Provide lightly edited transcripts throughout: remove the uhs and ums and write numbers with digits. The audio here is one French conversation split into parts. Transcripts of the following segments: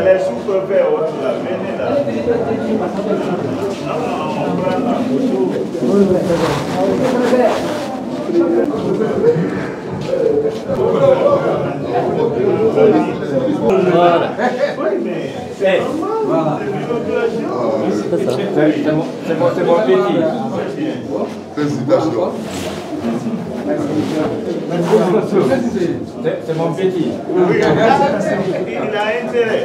Les sous-préfets autour là, venez là. Non, on prend la photo. Voilà. C'est mon petit. Félicitations. C'est mon petit. Oui, il a intérêt.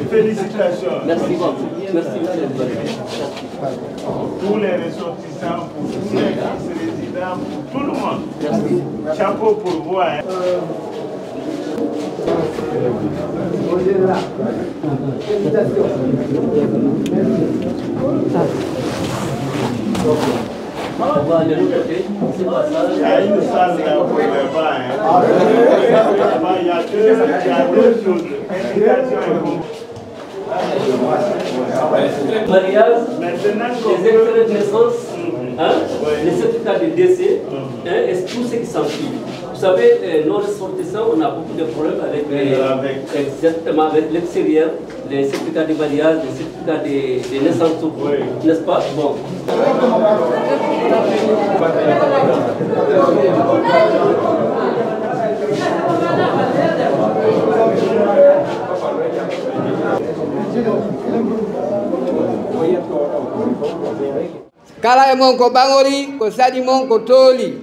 Félicitations. Merci beaucoup. Merci. Pour les ressortissants, pour tous les résidents, pour tout le monde. Merci. Chapeau pour vous. Hein. On va aller de l'autre côté. C'est pas ça. Il y a une salle là pour les bas. Il y a deux choses. Invitation et Mariage, maintenant, les extraits de naissance, hein, les certificats de décès, hein, et tout ce qui s'ensuit. Vous savez, nos ressortissants, on a beaucoup de problèmes avec l'extérieur, les certificats de mariage, les certificats de naissance, n'est-ce pas? Bon. Kala e mon ko bangori ko sadi mon ko toli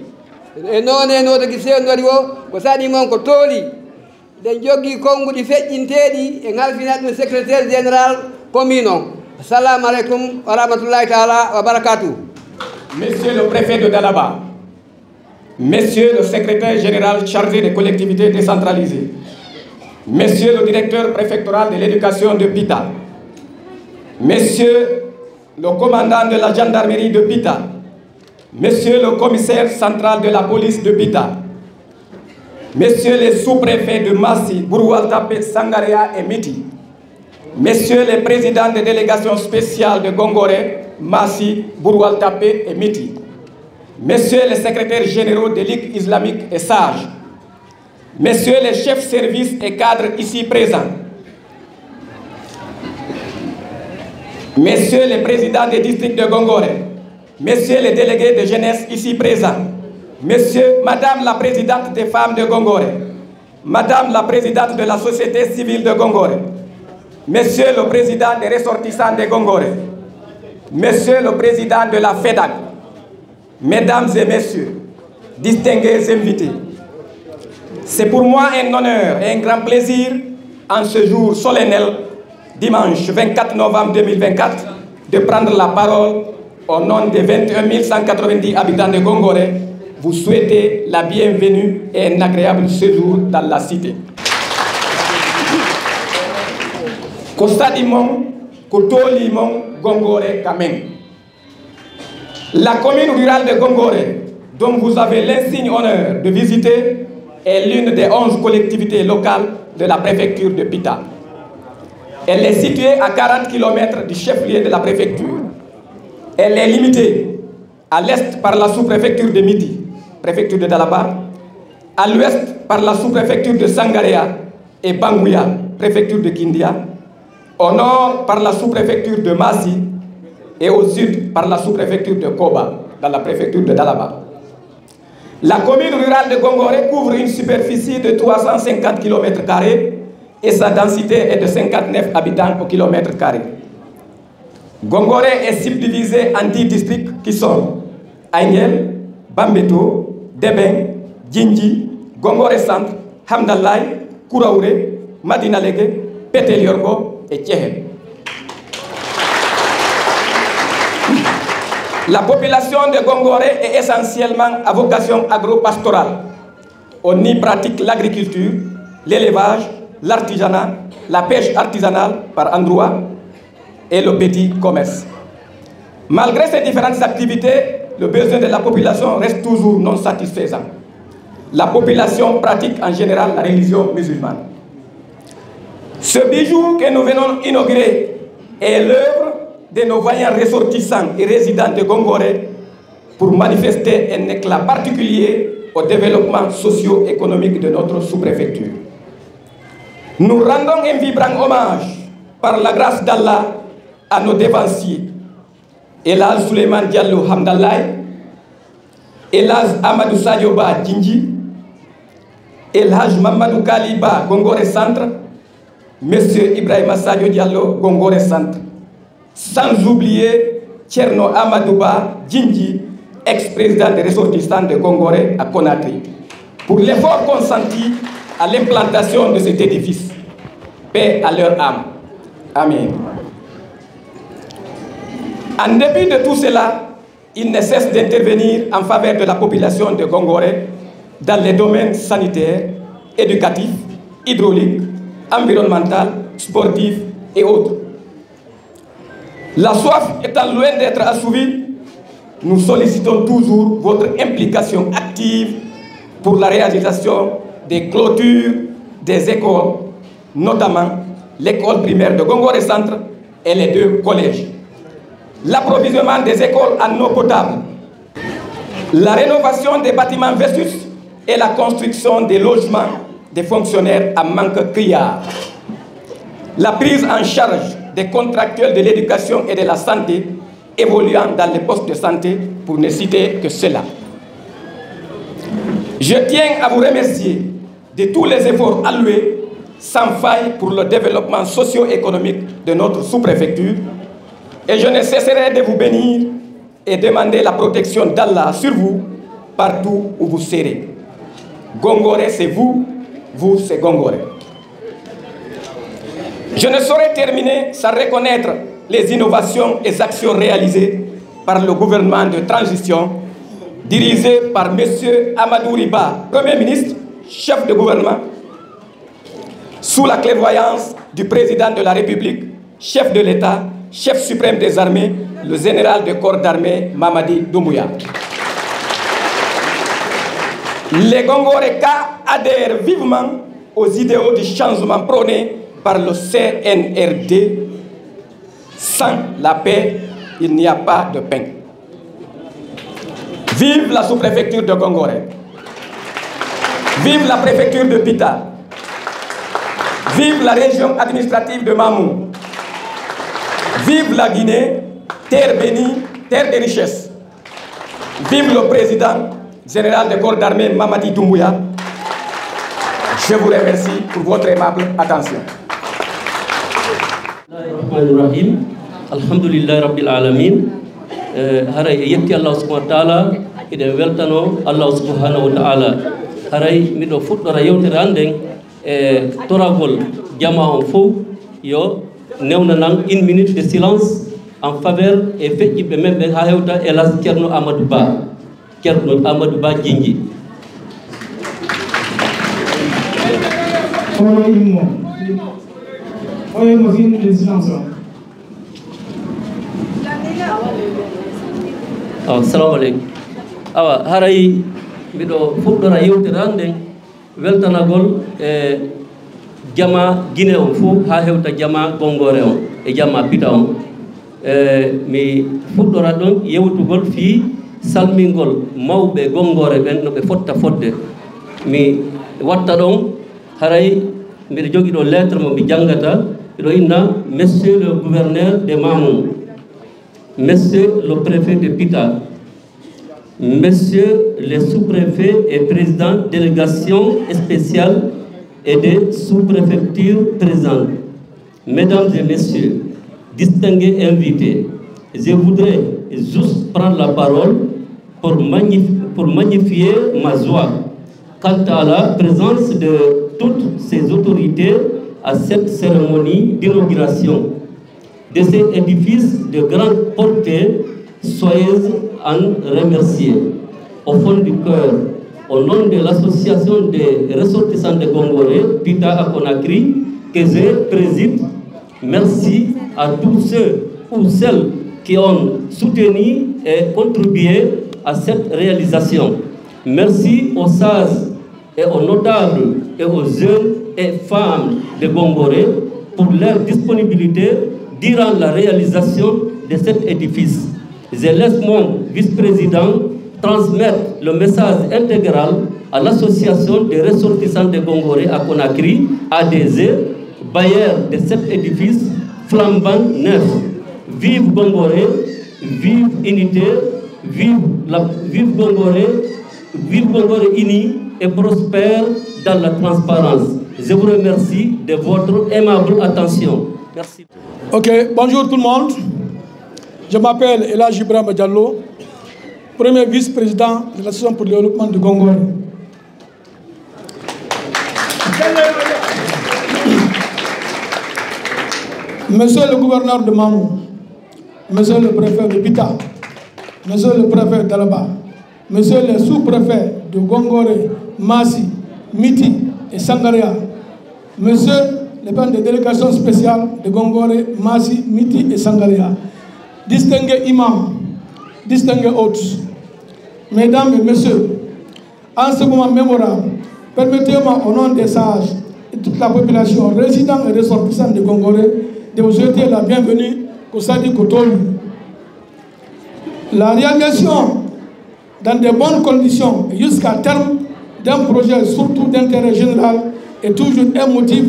e none no tagi sendori o ko sadi mon ko toli den joggi konguɗi feƴƴinteɗi e ngalfinat ɗum secrétaire général commune o. Assalamu aleykum wa rahmatullahi taala wa barakatuh. Monsieur le préfet de Dalaba, Monsieur le secrétaire général chargé des collectivités décentralisées, Monsieur le directeur préfectoral de l'éducation de Pita, Monsieur le commandant de la gendarmerie de Pita, Monsieur le commissaire central de la police de Pita, Messieurs les sous-préfets de Massi, Bouroualtapé, Sangaréa et Miti, Messieurs les présidents des délégations spéciales de Gongoré, Massi, Bouroualtapé et Miti, Messieurs les secrétaires généraux des ligues islamiques et sages, Messieurs les chefs services et cadres ici présents, Messieurs les présidents des districts de Gongoré, Messieurs les délégués de jeunesse ici présents, Madame la présidente des femmes de Gongoré, Madame la présidente de la société civile de Gongoré, Monsieur le président des ressortissants de Gongoré, Monsieur le président de la FEDAC, Mesdames et Messieurs, distingués invités, c'est pour moi un honneur et un grand plaisir en ce jour solennel, dimanche 24 novembre 2024, de prendre la parole au nom des 21 190 habitants de Gongoré, vous souhaitez la bienvenue et un agréable séjour dans la cité. Kosadimon, Kotolimon, Gongoré, Kamen. La commune rurale de Gongoré, dont vous avez l'insigne honneur de visiter, est l'une des 11 collectivités locales de la préfecture de Pita. Elle est située à 40 km du chef-lieu de la préfecture. Elle est limitée à l'est par la sous-préfecture de Midi, préfecture de Dalaba, à l'ouest par la sous-préfecture de Sangaréa et Bangouya, préfecture de Kindia, au nord par la sous-préfecture de Massi et au sud par la sous-préfecture de Koba, dans la préfecture de Dalaba. La commune rurale de Gongoré couvre une superficie de 350 km² et sa densité est de 59 habitants au kilomètre carré. Gongoré est subdivisé en 10 districts qui sont Aïngel, Bambeto, Deben, Djindji, Gongoré Centre, Hamdallah, Kouraouré, Madina Légué, Pétéliorgo et Tchéhé. La population de Gongoré est essentiellement à vocation agro-pastorale. On y pratique l'agriculture, l'élevage, l'artisanat, la pêche artisanale par endroits et le petit commerce. Malgré ces différentes activités, le besoin de la population reste toujours non satisfaisant. La population pratique en général la religion musulmane. Ce bijou que nous venons inaugurer est l'œuvre de nos vaillants ressortissants et résidents de Gongoré pour manifester un éclat particulier au développement socio-économique de notre sous-préfecture. Nous rendons un vibrant hommage, par la grâce d'Allah, à nos dévanciers, Elhaj Souleymane Diallo Hamdallah, Elhaj Amadou Sadio Ba Djindji, Elhaj Mamadou Kaliba Gongoré Centre, Monsieur Ibrahima Sadio Diallo Gongoré Centre, sans oublier Thierno Amadou Ba Djindji, ex-président des ressortissants de Gongoré à Conakry, pour l'effort consenti à l'implantation de cet édifice. Paix à leur âme. Amen. En dépit de tout cela, il ne cesse d'intervenir en faveur de la population de Gongoré dans les domaines sanitaires, éducatifs, hydrauliques, environnemental, sportif et autres. La soif étant loin d'être assouvie, nous sollicitons toujours votre implication active pour la réalisation des clôtures des écoles, notamment l'école primaire de Gongoré Centre et les 2 collèges. L'approvisionnement des écoles en eau potable, la rénovation des bâtiments vétustes et la construction des logements des fonctionnaires à manque criard. La prise en charge des contractuels de l'éducation et de la santé évoluant dans les postes de santé, pour ne citer que cela. Je tiens à vous remercier de tous les efforts alloués sans faille pour le développement socio-économique de notre sous-préfecture, et je ne cesserai de vous bénir et demander la protection d'Allah sur vous partout où vous serez. Gongoré, c'est vous, vous, c'est Gongoré. Je ne saurais terminer sans reconnaître les innovations et actions réalisées par le gouvernement de transition dirigé par M. Amadou Riba, Premier ministre, chef de gouvernement, sous la clairvoyance du président de la République, chef de l'État, chef suprême des armées, le général de corps d'armée Mamadi Doumbouya. Les Gongorékas adhèrent vivement aux idéaux du changement prônés par le CNRD. Sans la paix, il n'y a pas de pain. Vive la sous-préfecture de Gongoré. Vive la préfecture de Pita. Vive la région administrative de Mamou. Vive la Guinée, terre bénie, terre de richesse. Vive le président général de corps d'armée Mamadi Doumbouya. Je vous remercie pour votre aimable attention. Alhamdulillah Rabbil Alamin. Haray yetti Allah subhanahu wa ta'ala ide weltano Allah subhanahu wa ta'ala. Haray mido fuddora yewtere anden e toragol jama on fo yo newna nan 1 minute de silence en faveur et feƴƴiɓe men ɓe ha hewta Elhaj Ceerno Amadou Ba. Ceerno Amadou Ba Djindji. Assalamu alaikum. Awa haray miɗo fuɗɗora yewtere hande weltanagol e jama Guinée on fof ha hewta jama Gongoré on e jama Pita on. Mi fuɗɗora ɗon yewtugol fi salmingol mawɓe Gongoré ɓen no ɓe fotta fodde. Mi watta ɗon haray mbiɗa jogui ɗo lettre mo mi jangata ɗo inna monsieur le gouverneur de Mamou, monsieur le préfet de Pita, monsieur le sous-préfet et président délégation spéciale et des sous-préfectures présentes, mesdames et messieurs, distingués invités, je voudrais juste prendre la parole pour magnifier ma joie quant à la présence de toutes ces autorités à cette cérémonie d'inauguration de cet édifice de grande portée. Soyez en remerciés au fond du cœur, au nom de l'association des ressortissants de Gongoré, PITA à Conakry, que je préside, merci à tous ceux ou celles qui ont soutenu et contribué à cette réalisation. Merci aux sages et aux notables et aux jeunes et femmes de Gongoré pour leur disponibilité durant la réalisation de cet édifice. Je laisse mon vice-président transmettre le message intégral à l'association des ressortissants de Gongoré à Conakry, ADG, bailleur de cet édifice flambant neuf. Vive Gongoré, vive unité, vive Gongoré unis et prospère dans la transparence. Je vous remercie de votre aimable attention. Merci. Ok, bonjour tout le monde. Je m'appelle Elhadji Ibrahima Diallo, premier vice-président de l'Association pour le développement de Gongoré. Monsieur le gouverneur de Mamou, monsieur le préfet de Bita, monsieur le préfet d'Alaba, monsieur le sous-préfet de Gongoré, Massi, Miti et Sangaria, monsieur le président de délégation spéciale de Gongoré, Massi, Miti et Sangaria, distingués imams, distingués hôtes, mesdames et messieurs, en ce moment mémorable, permettez-moi au nom des sages et toute la population résidente et ressortissante de Gongoré de vous souhaiter la bienvenue au Sadi Kotolu. La réalisation dans de bonnes conditions jusqu'à terme d'un projet surtout d'intérêt général est toujours un motif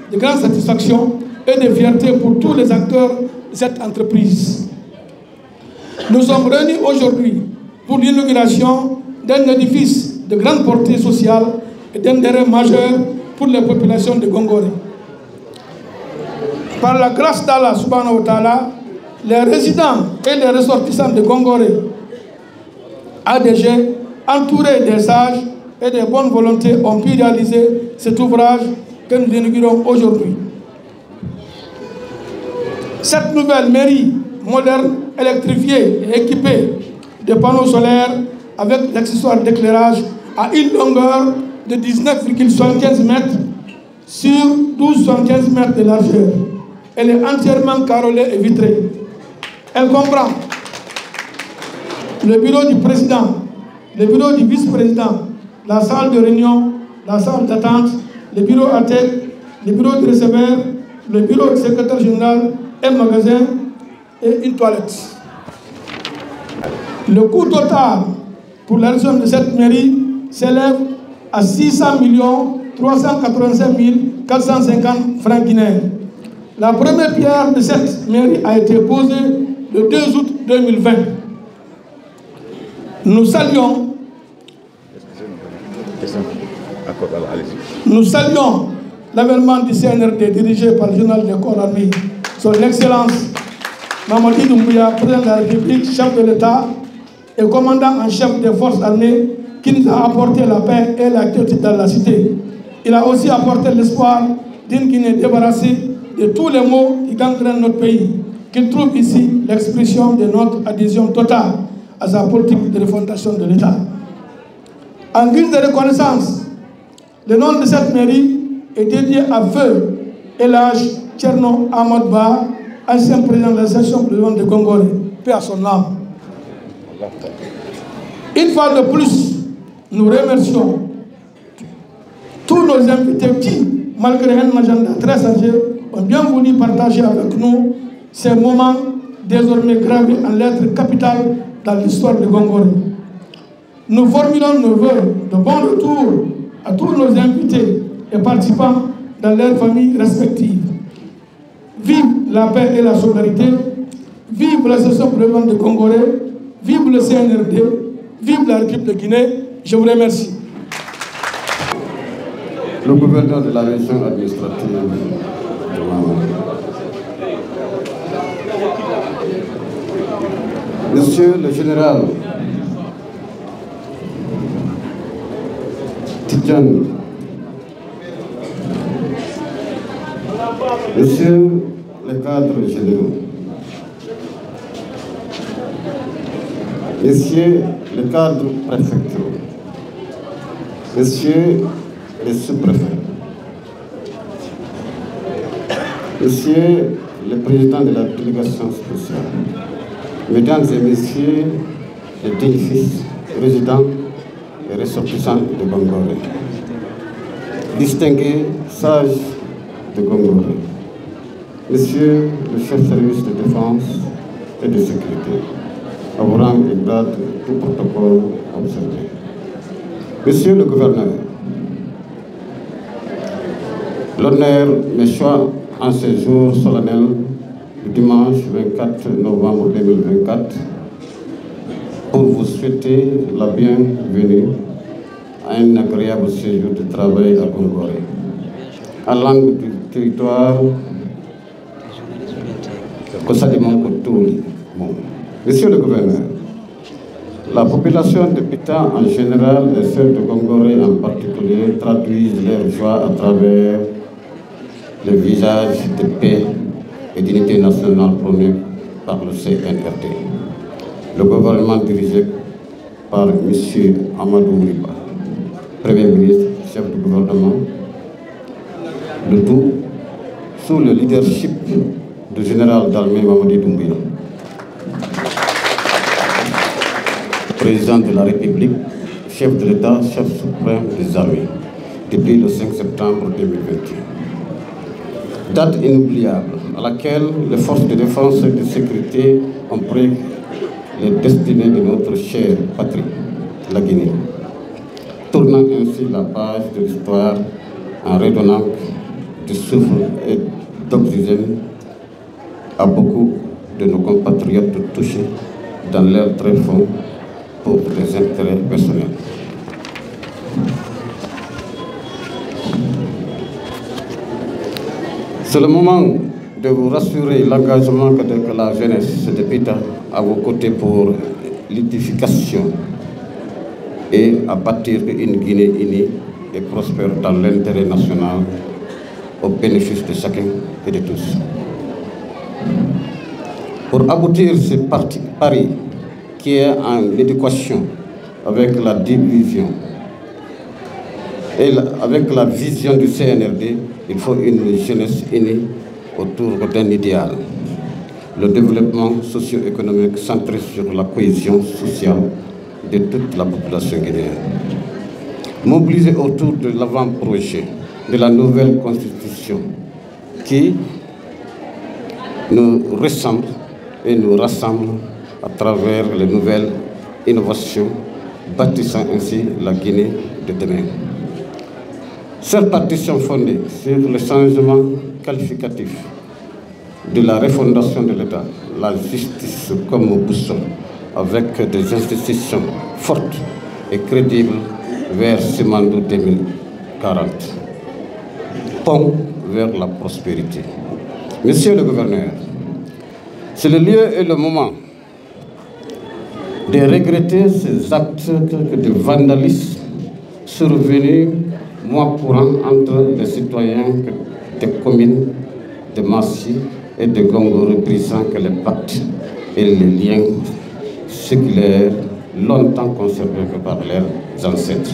de grande satisfaction et de fierté pour tous les acteurs de cette entreprise. Nous sommes réunis aujourd'hui pour l'inauguration d'un édifice de grande portée sociale et d'intérêt majeur pour les populations de Gongoré. Par la grâce d'Allah subhanahu wa ta'ala, les résidents et les ressortissants de Gongoré, ADG, entourés des sages et des bonnes volontés, ont pu réaliser cet ouvrage que nous inaugurons aujourd'hui. Cette nouvelle mairie moderne, électrifiée et équipée de panneaux solaires avec l'accessoire d'éclairage à une longueur de 19,75 mètres sur 12,75 mètres de largeur. Elle est entièrement carrelée et vitrée. Elle comprend le bureau du président, le bureau du vice-président, la salle de réunion, la salle d'attente, le bureau ATEC, le bureau de receveur, le bureau du secrétaire général, un magasin et une toilette. Le coût total pour la région de cette mairie s'élève à 600 385 450 francs guinéens. La première pierre de cette mairie a été posée le 2 août 2020. Nous saluons l'avènement du CNRD dirigé par le général des corps armés, son Excellence Mamadi Doumbouya, président de la République, chef de l'État et commandant en chef des forces armées, qui nous a apporté la paix et la quiétude dans la cité. Il a aussi apporté l'espoir d'une Guinée débarrassée de tous les maux qui gangrènent notre pays, qu'il trouve ici l'expression de notre adhésion totale à sa politique de refondation de l'État. En guise de reconnaissance, le nom de cette mairie est dédié à feu Elhadji Tcherno Ahmad Ba, ancien président de l'association pour le développement de Gongoré, paix à son âme. Une fois de plus, nous remercions tous nos invités qui, malgré un agenda très chargé, ont bien voulu partager avec nous ces moments désormais gravés en lettres capitales dans l'histoire de Gongoré. Nous formulons nos vœux de bon retour à tous nos invités et participants dans leurs familles respectives. Vive la paix et la solidarité, vive l'association pour le développement de Gongoré, vive le CNRD, vive la République de Guinée. Je vous remercie. Le gouverneur de la région administrative de Mamou. Monsieur le général Tidjane, Monsieur le cadre généraux, Messieurs le cadre préfectoraux, Messieurs les sous-préfets, Monsieur le Président de la délégation spéciale, Mesdames et Messieurs les dignes fils, résidents et ressortissants de Gongoré, distingués sages de Gongoré, Monsieur le chef de service de défense et de sécurité, à vos rangs et grades, tout protocole observé. Monsieur le gouverneur, l'honneur me choisit en ce jour solennel du dimanche 24 novembre 2024 pour vous souhaiter la bienvenue à un agréable séjour de travail à Gongoré, à l'angle du territoire Kosadimon-Kotouli. Monsieur le gouverneur, la population de Pita en général et celle de Gongoré en particulier traduisent leur joie à travers les visages de paix et d'unité nationale prônés par le CNRD. Le gouvernement dirigé par M. Amadou Riba, Premier ministre, chef du gouvernement, le tout sous le leadership du général d'armée Mamadi Doumbouya, président de la République, chef de l'État, chef suprême des armées, depuis le 5 septembre 2021. Date inoubliable à laquelle les forces de défense et de sécurité ont pris les destinées de notre chère patrie, la Guinée, tournant ainsi la page de l'histoire en redonnant du souffle et d'oxygène à beaucoup de nos compatriotes touchés dans leur tréfonds pour des intérêts personnels. C'est le moment de vous rassurer l'engagement que la jeunesse de Pita à vos côtés pour l'édification et à bâtir une Guinée unie et prospère dans l'intérêt national au bénéfice de chacun et de tous. Pour aboutir ce pari qui est en éducation avec la division et avec la vision du CNRD, il faut une jeunesse unie autour d'un idéal. Le développement socio-économique centré sur la cohésion sociale de toute la population guinéenne. Mobilisé autour de l'avant-projet de la nouvelle constitution qui nous ressemble et nous rassemble à travers les nouvelles innovations, bâtissant ainsi la Guinée de demain. Cette partition fondée sur le changement qualificatif de la refondation de l'État, la justice comme boussole, avec des institutions fortes et crédibles vers Simandou 2040. Pont vers la prospérité. Monsieur le gouverneur, c'est le lieu et le moment de regretter ces actes de vandalisme survenus mois courant entre les citoyens des communes de Massi et de Gongoré, brisant que les pactes et les liens séculaires longtemps conservés par leurs ancêtres.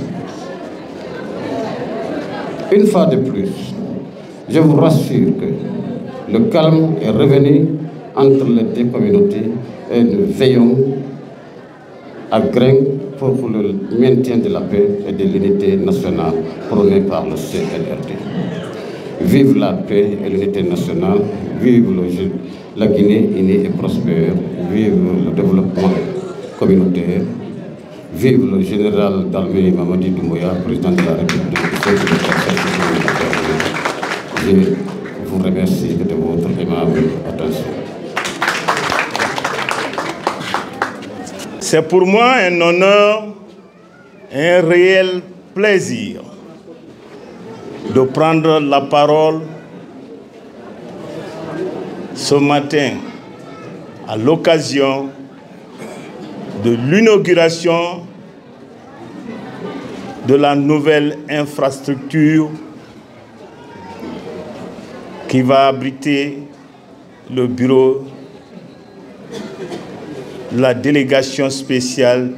Une fois de plus, je vous rassure que le calme est revenu entre les deux communautés et nous veillons à grain pour le maintien de la paix et de l'unité nationale prônée par le CNRD. Vive la paix et l'unité nationale, vive la Guinée unie et prospère, vive le développement communautaire, vive le général d'armée Mamadi Doumbouya, président de la République. Je vous remercie de votre aimable attention. C'est pour moi un honneur et un réel plaisir de prendre la parole ce matin à l'occasion de l'inauguration de la nouvelle infrastructure qui va abriter le bureau de la délégation spéciale,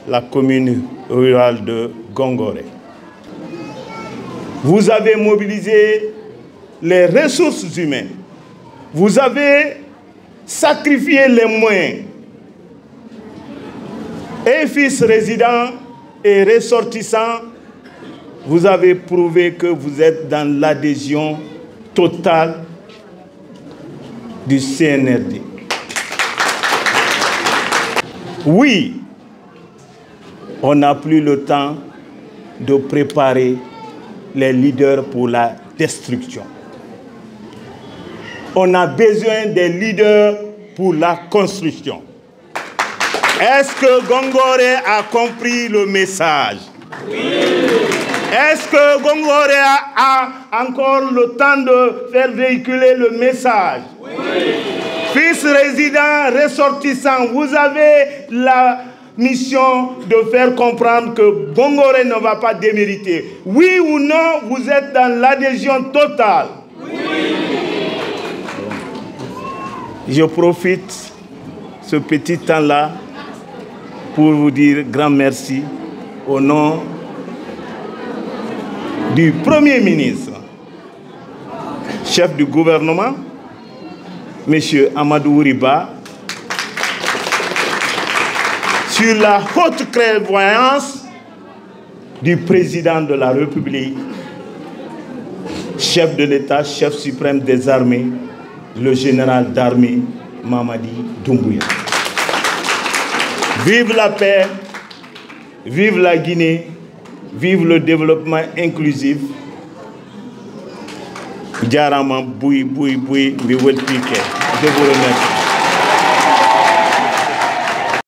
la commune rurale de Gongoré. Vous avez mobilisé les ressources humaines. Vous avez sacrifié les moyens. Et fils résident et ressortissant, vous avez prouvé que vous êtes dans l'adhésion totale du CNRD. Oui, on n'a plus le temps de préparer les leaders pour la destruction. On a besoin des leaders pour la construction. Est-ce que Gongoré a compris le message? Oui. Est-ce que Gongoré a encore le temps de faire véhiculer le message? Oui. Fils résident, ressortissant, vous avez la mission de faire comprendre que Gongoré ne va pas démériter. Oui ou non, vous êtes dans l'adhésion totale. Oui. Je profite ce petit temps-là pour vous dire grand merci au nom du Premier ministre, chef du gouvernement, M. Amadou Riba, sur la haute clairvoyance du président de la République, chef de l'État, chef suprême des armées, le général d'armée Mamadi Doumbouya. Vive la paix, vive la Guinée, vive le développement inclusif. Je vous remercie.